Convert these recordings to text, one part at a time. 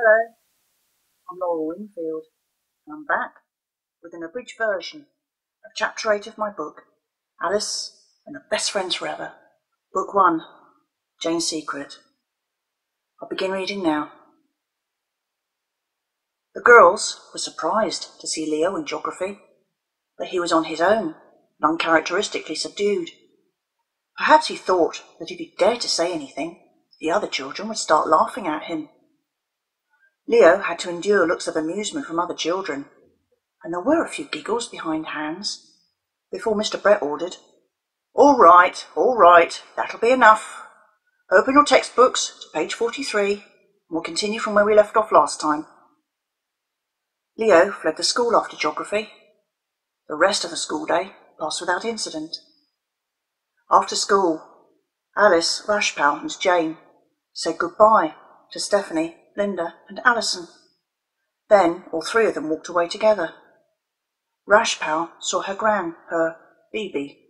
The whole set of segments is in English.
Hello, I'm Laurel Wingfield, and I'm back with an abridged version of Chapter 8 of my book, Alice and her Best Friends Forever, Book 1, Jane's Secret. I'll begin reading now. The girls were surprised to see Leo in geography, but he was on his own and uncharacteristically subdued. Perhaps he thought that if he dared to say anything, the other children would start laughing at him. Leo had to endure looks of amusement from other children, and there were a few giggles behind hands, before Mr. Brett ordered, all right, that'll be enough. Open your textbooks to page 43, and we'll continue from where we left off last time." Leo fled to school after geography. The rest of the school day passed without incident. After school, Alice, Rashpal and Jane said goodbye to Stephanie, Linda and Alison. Then all three of them walked away together. Rashpal saw her Bibi,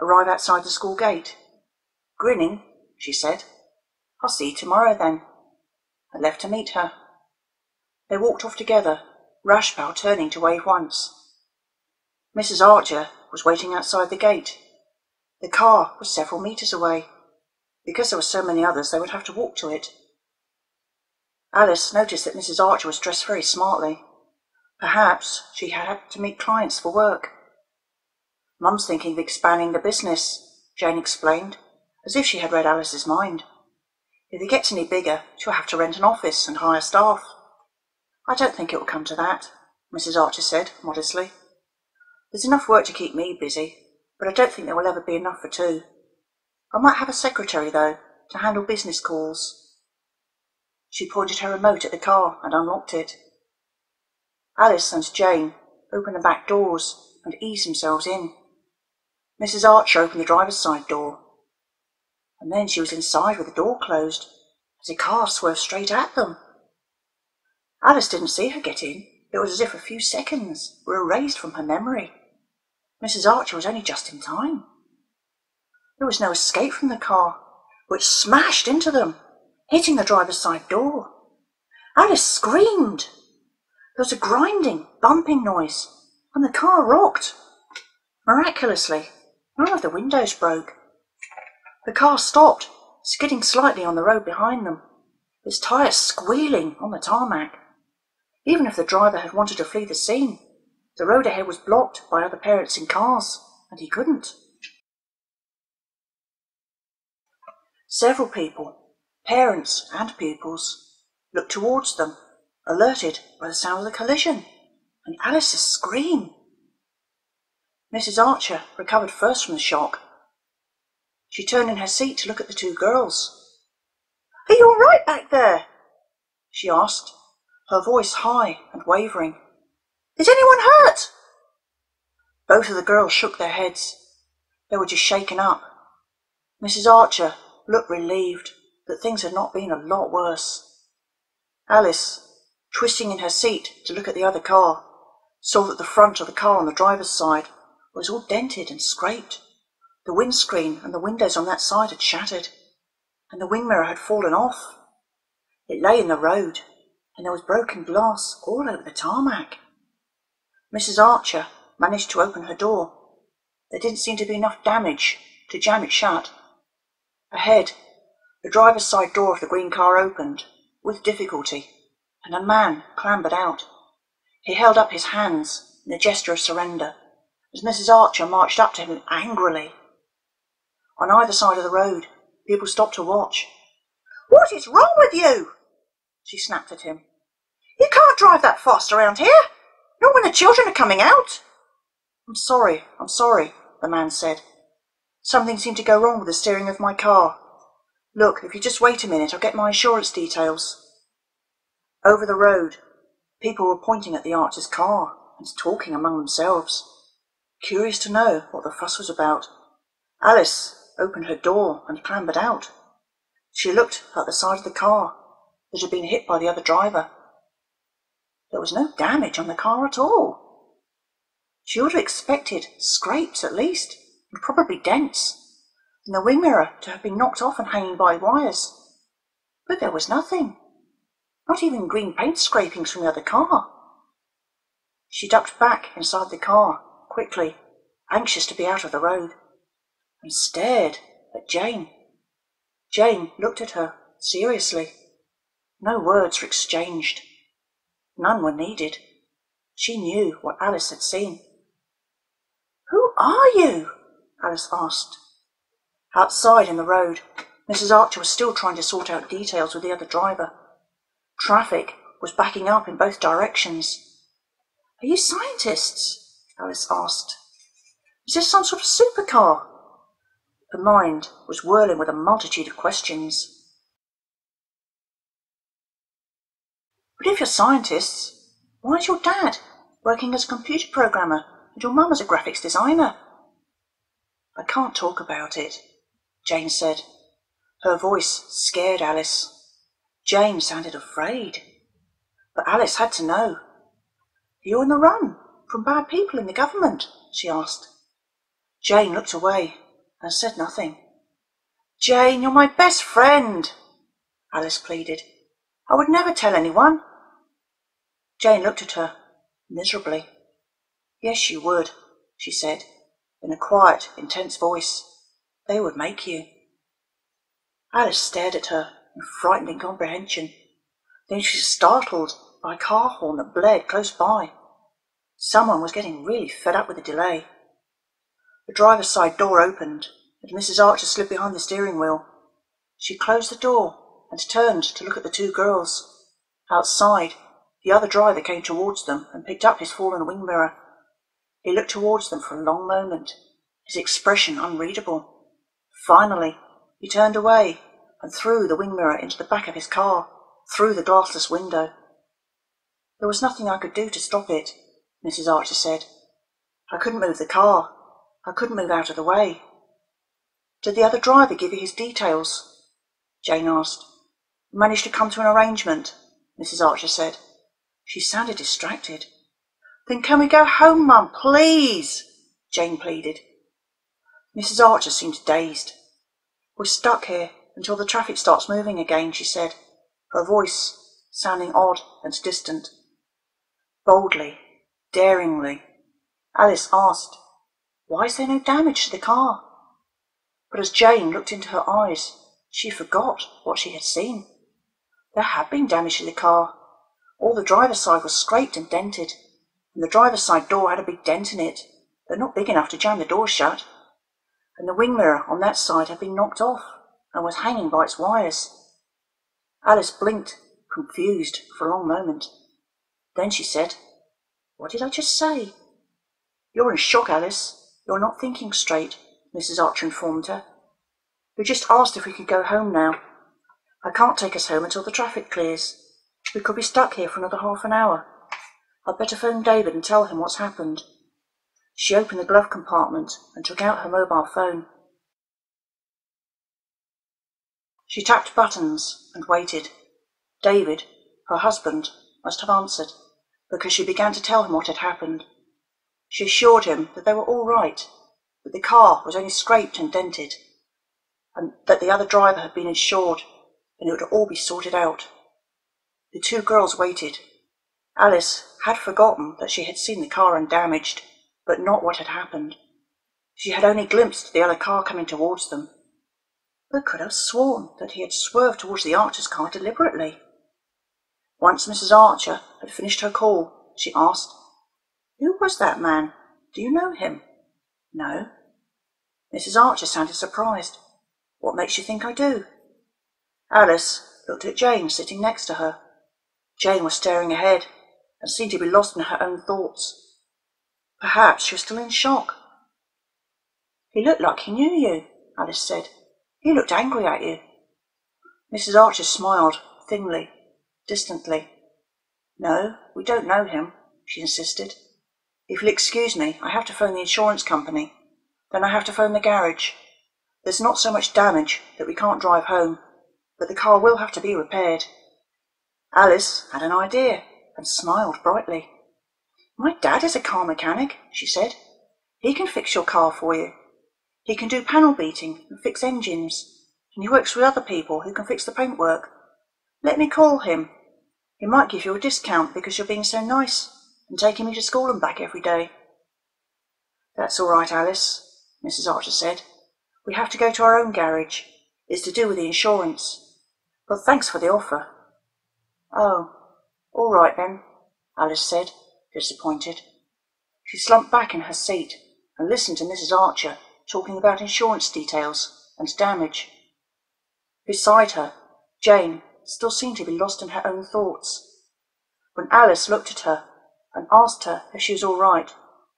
arrive outside the school gate. Grinning, she said, "I'll see you tomorrow then," and left to meet her. They walked off together, Rashpal turning to wave once. Mrs. Archer was waiting outside the gate. The car was several metres away. Because there were so many others, they would have to walk to it. Alice noticed that Mrs. Archer was dressed very smartly. Perhaps she had to meet clients for work. "Mum's thinking of expanding the business," Jane explained, as if she had read Alice's mind. "If it gets any bigger, she'll have to rent an office and hire staff." "I don't think it will come to that," Mrs. Archer said modestly. "There's enough work to keep me busy, but I don't think there will ever be enough for two. I might have a secretary, though, to handle business calls." She pointed her remote at the car and unlocked it. Alice and Jane opened the back doors and eased themselves in. Mrs. Archer opened the driver's side door, and then she was inside with the door closed as a car swerved straight at them. Alice didn't see her get in. It was as if a few seconds were erased from her memory. Mrs. Archer was only just in time. There was no escape from the car, which smashed into them, hitting the driver's side door. Alice screamed. There was a grinding, bumping noise, and the car rocked. Miraculously, none of the windows broke. The car stopped, skidding slightly on the road behind them, its tyres squealing on the tarmac. Even if the driver had wanted to flee the scene, the road ahead was blocked by other parents in cars, and he couldn't. Several people, parents and pupils, looked towards them, alerted by the sound of the collision and Alice's scream. Mrs. Archer recovered first from the shock. She turned in her seat to look at the two girls. "Are you all right back there?" she asked, her voice high and wavering. "Is anyone hurt?" Both of the girls shook their heads. They were just shaken up. Mrs. Archer looked relieved that things had not been a lot worse. Alice, twisting in her seat to look at the other car, saw that the front of the car on the driver's side was all dented and scraped. The windscreen and the windows on that side had shattered, and the wing mirror had fallen off. It lay in the road, and there was broken glass all over the tarmac. Mrs. Archer managed to open her door. There didn't seem to be enough damage to jam it shut. Ahead, the driver's side door of the green car opened, with difficulty, and a man clambered out. He held up his hands in a gesture of surrender, as Mrs. Archer marched up to him angrily. On either side of the road, people stopped to watch. "What is wrong with you?" she snapped at him. "You can't drive that fast around here, not when the children are coming out." I'm sorry, the man said. "Something seemed to go wrong with the steering of my car. Look, if you just wait a minute, I'll get my insurance details." Over the road, people were pointing at the Archer's car and talking among themselves, curious to know what the fuss was about. Alice opened her door and clambered out. She looked at the side of the car that had been hit by the other driver. There was no damage on the car at all. She would have expected scrapes at least, and probably dents, and the wing mirror to have been knocked off and hanging by wires. But there was nothing. Not even green paint scrapings from the other car. She ducked back inside the car, quickly, anxious to be out of the road, and stared at Jane. Jane looked at her seriously. No words were exchanged. None were needed. She knew what Alice had seen. "Who are you?" Alice asked. Outside in the road, Mrs. Archer was still trying to sort out details with the other driver. Traffic was backing up in both directions. "Are you scientists?" Alice asked. "Is this some sort of supercar?" Her mind was whirling with a multitude of questions. "But if you're scientists, why is your dad working as a computer programmer and your mum as a graphics designer?" "I can't talk about it," Jane said. Her voice scared Alice. Jane sounded afraid. But Alice had to know. "Are you on the run from bad people in the government?" she asked. Jane looked away and said nothing. "Jane, you're my best friend," Alice pleaded. "I would never tell anyone." Jane looked at her miserably. "Yes, you would," she said, in a quiet, intense voice. "They would make you." Alice stared at her in frightened incomprehension. Then she was startled by a car horn that blared close by. Someone was getting really fed up with the delay. The driver's side door opened, and Mrs. Archer slid behind the steering wheel. She closed the door and turned to look at the two girls. Outside, the other driver came towards them and picked up his fallen wing mirror. He looked towards them for a long moment, his expression unreadable. Finally, he turned away and threw the wing mirror into the back of his car, through the glassless window. "There was nothing I could do to stop it," Mrs. Archer said. "I couldn't move the car. I couldn't move out of the way." "Did the other driver give you his details?" Jane asked. "We managed to come to an arrangement," Mrs. Archer said. She sounded distracted. "Then can we go home, Mum, please?" Jane pleaded. Mrs. Archer seemed dazed. "We're stuck here until the traffic starts moving again," she said, her voice sounding odd and distant. Boldly, daringly, Alice asked, "Why is there no damage to the car?" But as Jane looked into her eyes, she forgot what she had seen. There had been damage to the car. All the driver's side was scraped and dented, and the driver's side door had a big dent in it, but not big enough to jam the door shut. And the wing mirror on that side had been knocked off and was hanging by its wires. Alice blinked, confused, for a long moment. Then she said, "What did I just say?" "You're in shock, Alice. You're not thinking straight," Mrs. Archer informed her. "We just asked if we could go home now. I can't take us home until the traffic clears. We could be stuck here for another half an hour. I'd better phone David and tell him what's happened." She opened the glove compartment and took out her mobile phone. She tapped buttons and waited. David, her husband, must have answered, because she began to tell him what had happened. She assured him that they were all right, that the car was only scraped and dented, and that the other driver had been insured, and it would all be sorted out. The two girls waited. Alice had forgotten that she had seen the car undamaged, but not what had happened. She had only glimpsed the other car coming towards them, but could have sworn that he had swerved towards the Archer's car deliberately. Once Mrs. Archer had finished her call, she asked, "Who was that man? Do you know him?" "No." Mrs. Archer sounded surprised. "What makes you think I do?" Alice looked at Jane sitting next to her. Jane was staring ahead and seemed to be lost in her own thoughts. Perhaps she was still in shock. "He looked like he knew you," Alice said. "He looked angry at you." Mrs. Archer smiled, thinly, distantly. "No, we don't know him," she insisted. "If you'll excuse me, I have to phone the insurance company. Then I have to phone the garage. There's not so much damage that we can't drive home, but the car will have to be repaired." Alice had an idea and smiled brightly. "My dad is a car mechanic," she said. "He can fix your car for you. He can do panel beating and fix engines, and he works with other people who can fix the paintwork. Let me call him. He might give you a discount because you're being so nice and taking me to school and back every day. That's all right, Alice, Mrs. Archer said. We have to go to our own garage. It's to do with the insurance. But thanks for the offer. Oh, all right then, Alice said, disappointed. She slumped back in her seat and listened to Mrs. Archer talking about insurance details and damage. Beside her, Jane still seemed to be lost in her own thoughts. When Alice looked at her and asked her if she was all right,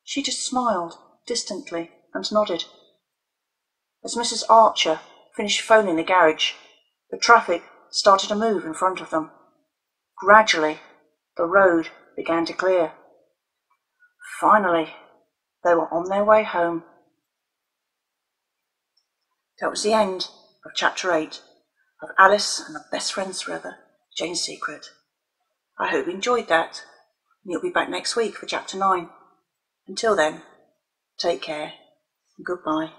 she just smiled distantly and nodded. As Mrs. Archer finished phoning the garage, the traffic started to move in front of them. Gradually, the road began to clear. Finally, they were on their way home. That was the end of Chapter 8 of Alice and Her Best Friends Forever, Jane's Secret. I hope you enjoyed that, and you'll be back next week for Chapter 9. Until then, take care and goodbye.